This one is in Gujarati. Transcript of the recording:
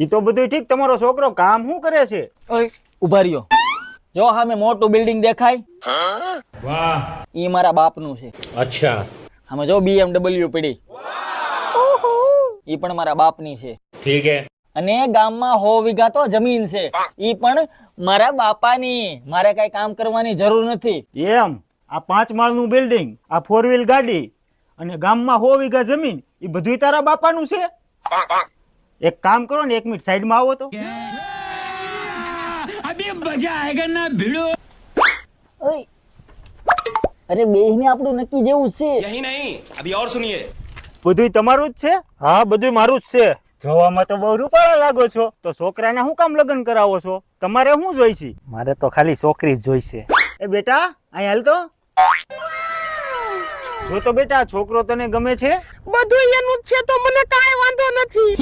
ઈ તો બધું ઠીક, તમારો છોકરો કામ શું કરે છે? ઓય ઉભા રહ્યો, જો સામે મોટું બિલ્ડિંગ દેખાય? વાહ, ઈ મારા બાપનું છે. અચ્છા, આમાં જો BMW પડી, ઈ પણ મારા બાપની છે. ठीक है. અને ગામમાં 100 વીઘા તો જમીન છે, ઈ પણ મારા બાપાની. મારે કઈ કામ કરવાની જરૂર નથી. એમ? આ 5 માળનું બિલ્ડિંગ, આ 4 વ્હીલ ગાડી અને ગામમાં 100 વીઘા જમીન, એ બધું તારા બાપાનું છે? એક કામ કરો ને, 1 મિનિટ સાઈડમાં આવો તો. ઓય, અરે બેહને આપણું નક્કી જેવું જ છે. यही नहीं, अभी और सुनिए. બધું તમારું જ છે? હા, બધું મારું જ છે. જોવામાં તો બહુ રૂપાળા લાગો છો, તો છોકરાને શું કામ લગ્ન કરાવો છો? તમારે શું જોઈશે? મારે તો ખાલી છોકરી જ જોઈશે. એ બેટા અહીં હાલ તો. જો તો બેટા, છોકરો તને ગમે છે? બધું એનું જ છે તો મને કાંઈ વાંધો નથી.